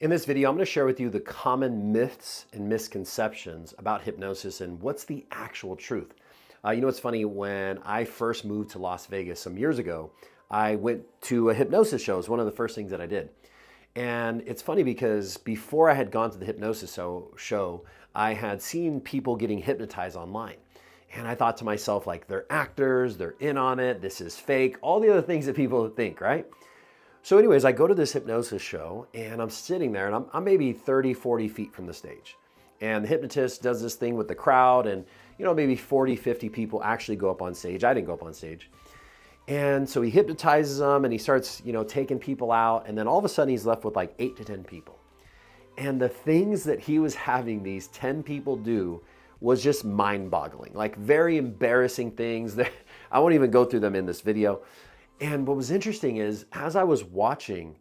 In this video, I'm going to share with you the common myths and misconceptions about hypnosis and what's the actual truth. It's funny, when I first moved to Las Vegas some years ago, I went to a hypnosis show. It was one of the first things that I did. And it's funny because before I had gone to the hypnosis show, I had seen people getting hypnotized online. And I thought to myself, like, they're actors, they're in on it, this is fake, all the other things that people think, right? So anyways, I go to this hypnosis show and I'm sitting there and I'm maybe 30, 40 feet from the stage. And the hypnotist does this thing with the crowd and, maybe 40, 50 people actually go up on stage. I didn't go up on stage. And so he hypnotizes them and he starts, taking people out. And then all of a sudden he's left with like 8 to 10 people. And the things that he was having these 10 people do was just mind-boggling, like very embarrassing things that I won't even go through them in this video. And what was interesting is, as I was watching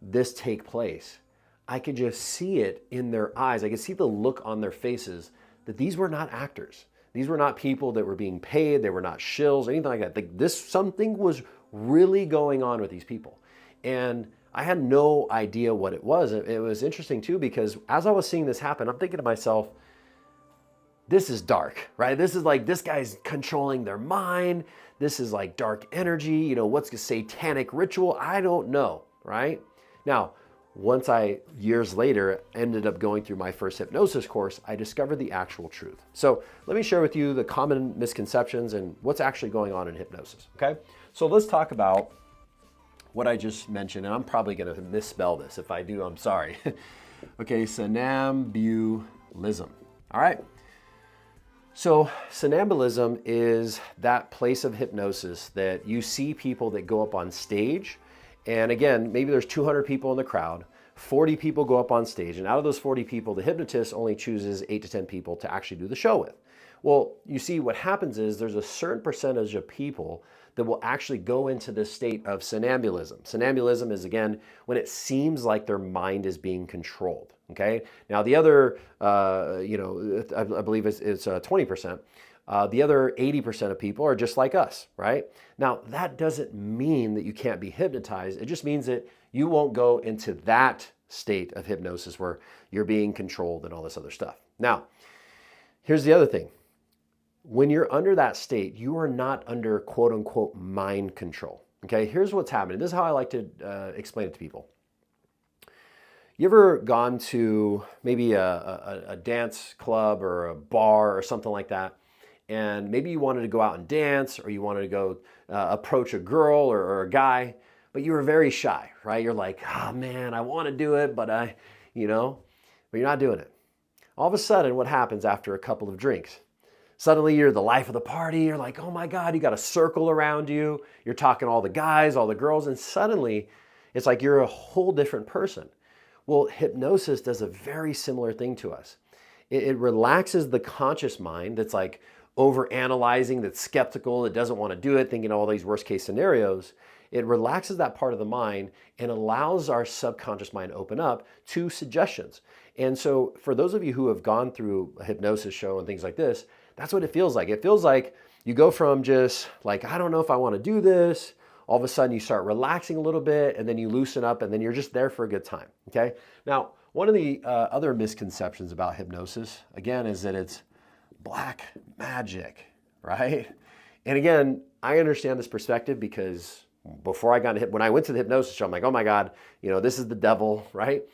this take place, I could just see it in their eyes. I could see the look on their faces that these were not actors. These were not people that were being paid. They were not shills, anything like that. Like something was really going on with these people. And I had no idea what it was. It was interesting too, because as I was seeing this happen, I'm thinking to myself, this is dark, right? This is like, this guy's controlling their mind. This is like dark energy, what's a satanic ritual? I don't know, right? Now, once I, years later, ended up going through my first hypnosis course, I discovered the actual truth. So let me share with you the common misconceptions and what's actually going on in hypnosis, okay? So let's talk about what I just mentioned, and I'm probably gonna misspell this. If I do, I'm sorry. Okay, somnambulism, all right? So somnambulism is that place of hypnosis that you see people that go up on stage. And again, maybe there's 200 people in the crowd, 40 people go up on stage. And out of those 40 people, the hypnotist only chooses 8 to 10 people to actually do the show with. Well, you see what happens is there's a certain percentage of people that will actually go into this state of somnambulism. Somnambulism is, again, when it seems like their mind is being controlled, okay? Now, the other, I believe it's 20%. The other 80% of people are just like us, right? Now, that doesn't mean that you can't be hypnotized. It just means that you won't go into that state of hypnosis where you're being controlled and all this other stuff. Now, here's the other thing. When you're under that state, you are not under quote unquote mind control. Okay, here's what's happening. This is how I like to explain it to people. You ever gone to maybe a dance club or a bar or something like that, and maybe you wanted to go out and dance, or you wanted to go approach a girl or a guy, but you were very shy, right? You're like, oh man, I want to do it, but but you're not doing it. All of a sudden, what happens after a couple of drinks? Suddenly you're the life of the party. You're like, oh my God, you got a circle around you. You're talking to all the guys, all the girls, and suddenly it's like you're a whole different person. Well, hypnosis does a very similar thing to us. It relaxes the conscious mind that's like over-analyzing, that's skeptical, that doesn't want to do it, thinking all these worst case scenarios. It relaxes that part of the mind and allows our subconscious mind to open up to suggestions. And so for those of you who have gone through a hypnosis show and things like this, that's what it feels like. It feels like you go from just like, I don't know if I want to do this. All of a sudden you start relaxing a little bit and then you loosen up and then you're just there for a good time, okay? Now, one of the other misconceptions about hypnosis, again, is that it's black magic, right? And again, I understand this perspective because before I got when I went to the hypnosis show, I'm like, oh my God, this is the devil, right?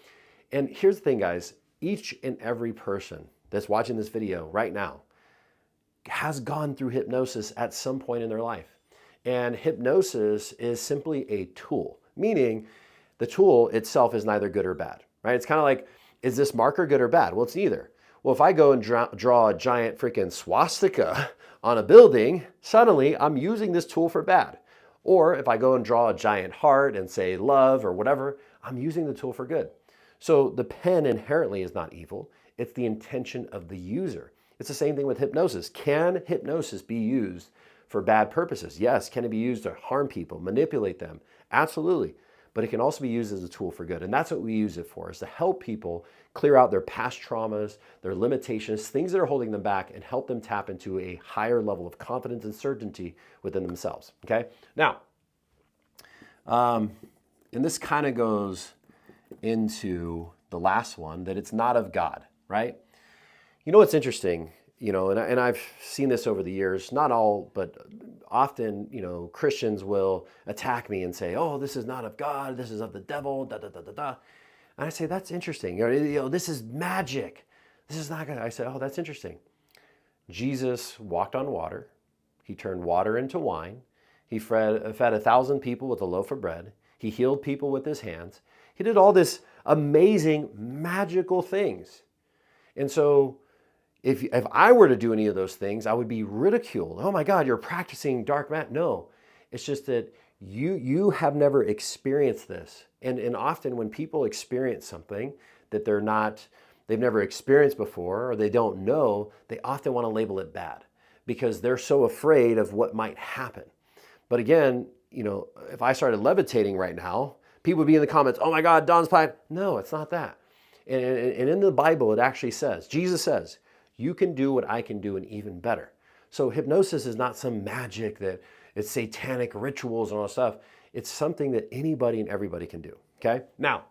And here's the thing, guys, each and every person that's watching this video right now has gone through hypnosis at some point in their life. And hypnosis is simply a tool, meaning the tool itself is neither good or bad, right? It's kind of like, is this marker good or bad? Well, it's neither. Well, if I go and draw a giant freaking swastika on a building, suddenly I'm using this tool for bad. Or if I go and draw a giant heart and say love or whatever, I'm using the tool for good. So the pen inherently is not evil. It's the intention of the user. It's the same thing with hypnosis. Can hypnosis be used for bad purposes? Yes. Can it be used to harm people, manipulate them? Absolutely. But it can also be used as a tool for good. And that's what we use it for, is to help people clear out their past traumas, their limitations, things that are holding them back, and help them tap into a higher level of confidence and certainty within themselves, okay? Now, and this kind of goes into the last one, that it's not of God, right? You know what's interesting, and I've seen this over the years, not all, but often, Christians will attack me and say, oh, this is not of God, this is of the devil, da da da da da. And I say, that's interesting. This is magic. This is not God. I say, oh, that's interesting. Jesus walked on water. He turned water into wine. He fed 1,000 people with a loaf of bread. He healed people with his hands. He did all this amazing, magical things. And so if I were to do any of those things, I would be ridiculed. Oh my God, you're practicing dark magic. No, it's just that you have never experienced this. And often when people experience something that they've never experienced before, or they don't know, they often want to label it bad because they're so afraid of what might happen. But again, if I started levitating right now, people would be in the comments, oh my God, Don's playing. No, it's not that. And in the Bible, it actually says, Jesus says, you can do what I can do and even better. So hypnosis is not some magic that it's satanic rituals and all that stuff. It's something that anybody and everybody can do, okay? Now,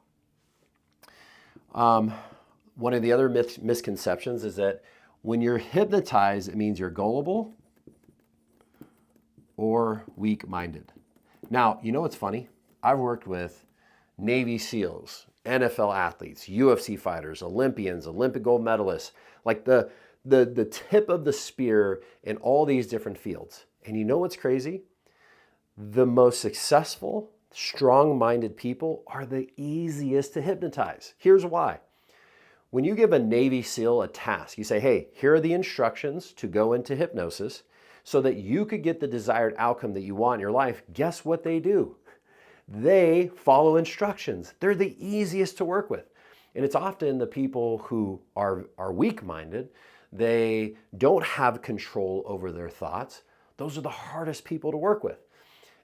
one of the other misconceptions is that when you're hypnotized, it means you're gullible or weak-minded. Now, you know what's funny? I've worked with Navy SEALs, NFL athletes, UFC fighters, Olympians, Olympic gold medalists, like the tip of the spear in all these different fields. And you know what's crazy? The most successful, strong-minded people are the easiest to hypnotize. Here's why. When you give a Navy SEAL a task, you say, hey, here are the instructions to go into hypnosis so that you could get the desired outcome that you want in your life. Guess what they do? They follow instructions. They're the easiest to work with. And it's often the people who are weak-minded. They don't have control over their thoughts. Those are the hardest people to work with.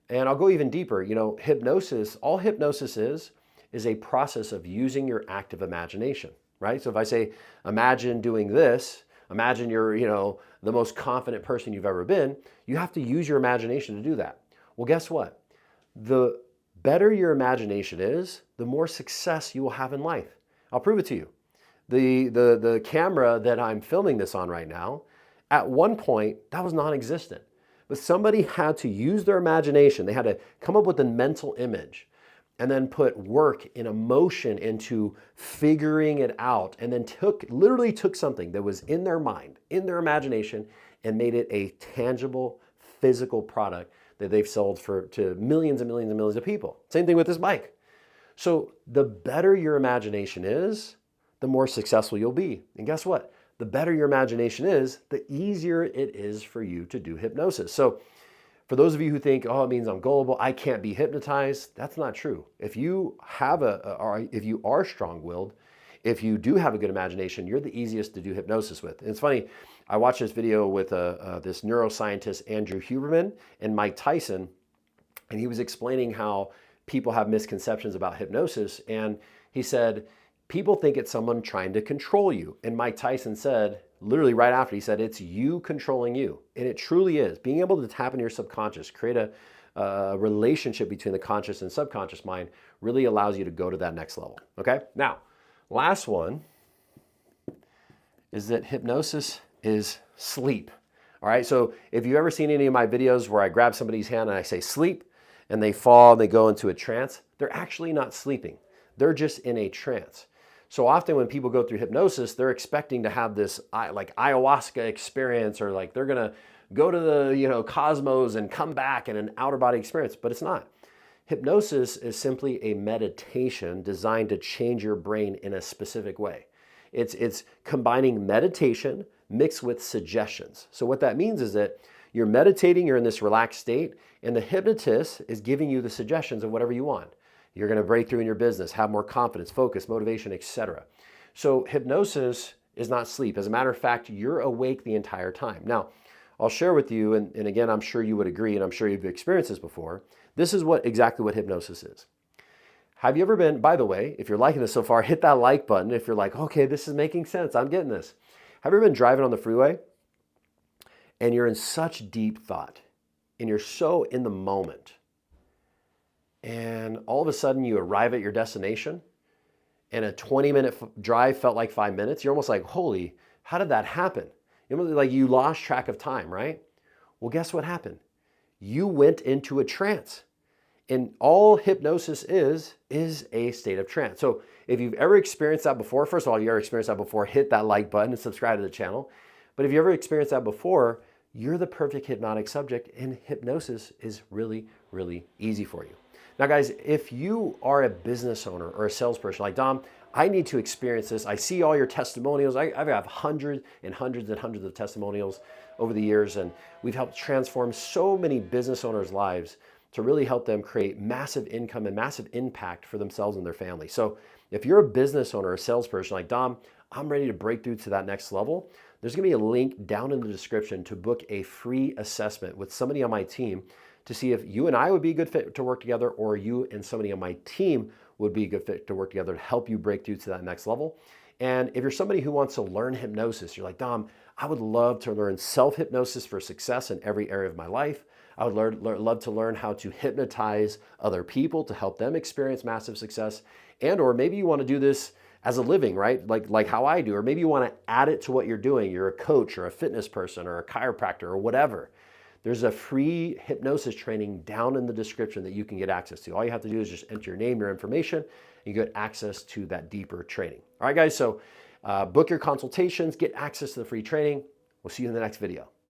And I'll go even deeper. Hypnosis, all hypnosis is a process of using your active imagination, right? So if I say, imagine doing this, imagine you're, the most confident person you've ever been, you have to use your imagination to do that. Well, guess what? The better your imagination is, the more success you will have in life. I'll prove it to you. The camera that I'm filming this on right now, at one point, that was non-existent. But somebody had to use their imagination. They had to come up with a mental image and then put work and emotion into figuring it out, and then literally took something that was in their mind, in their imagination, and made it a tangible, physical product that they've sold to millions and millions and millions of people. Same thing with this bike. So the better your imagination is, the more successful you'll be. And guess what? The better your imagination is, the easier it is for you to do hypnosis. So for those of you who think, oh, it means I'm gullible, I can't be hypnotized, that's not true. If you have if you are strong-willed, if you do have a good imagination, you're the easiest to do hypnosis with. And it's funny, I watched this video with this neuroscientist, Andrew Huberman, and Mike Tyson, and he was explaining how people have misconceptions about hypnosis. And he said, people think it's someone trying to control you. And Mike Tyson said, literally right after, he said, it's you controlling you. And it truly is. Being able to tap into your subconscious, create a relationship between the conscious and subconscious mind really allows you to go to that next level. Okay? Now, last one is that hypnosis is sleep. All right? So if you've ever seen any of my videos where I grab somebody's hand and I say sleep, and they fall and they go into a trance, they're actually not sleeping. They're just in a trance. So often when people go through hypnosis, they're expecting to have this like ayahuasca experience, or like they're gonna go to the cosmos and come back in an outer body experience, but it's not. Hypnosis is simply a meditation designed to change your brain in a specific way. It's combining meditation mixed with suggestions. So what that means is that you're meditating, you're in this relaxed state, and the hypnotist is giving you the suggestions of whatever you want. You're going to break through in your business, have more confidence, focus, motivation, etc. So hypnosis is not sleep. As a matter of fact, you're awake the entire time. Now, I'll share with you, and again, I'm sure you would agree, and I'm sure you've experienced this before. This is exactly what hypnosis is. Have you ever been, by the way, if you're liking this so far, hit that like button. If you're like, okay, this is making sense, I'm getting this. Have you ever been driving on the freeway and you're in such deep thought and you're so in the moment, and all of a sudden you arrive at your destination and a 20-minute drive felt like 5 minutes, you're almost like, holy, how did that happen? Like you lost track of time, right? Well, guess what happened? You went into a trance. And all hypnosis is a state of trance. So if you've ever experienced that before, first of all, you ever experienced that before, hit that like button and subscribe to the channel. But if you ever experienced that before, you're the perfect hypnotic subject, and hypnosis is really, really easy for you. Now, guys, if you are a business owner or a salesperson like Dom, I need to experience this. I see all your testimonials. I have hundreds and hundreds and hundreds of testimonials over the years, and we've helped transform so many business owners' lives to really help them create massive income and massive impact for themselves and their family. So if you're a business owner or a salesperson like Dom, I'm ready to break through to that next level. There's gonna be a link down in the description to book a free assessment with somebody on my team to see if you and I would be a good fit to work together, or you and somebody on my team would be a good fit to work together to help you break through to that next level. And if you're somebody who wants to learn hypnosis, you're like, Dom, I would love to learn self-hypnosis for success in every area of my life. I would love to learn how to hypnotize other people to help them experience massive success. And or maybe you want to do this as a living, right? Like how I do. Or maybe you want to add it to what you're doing. You're a coach or a fitness person or a chiropractor or whatever. There's a free hypnosis training down in the description that you can get access to. All you have to do is just enter your name, your information, and you get access to that deeper training. All right, guys, so book your consultations, get access to the free training. We'll see you in the next video.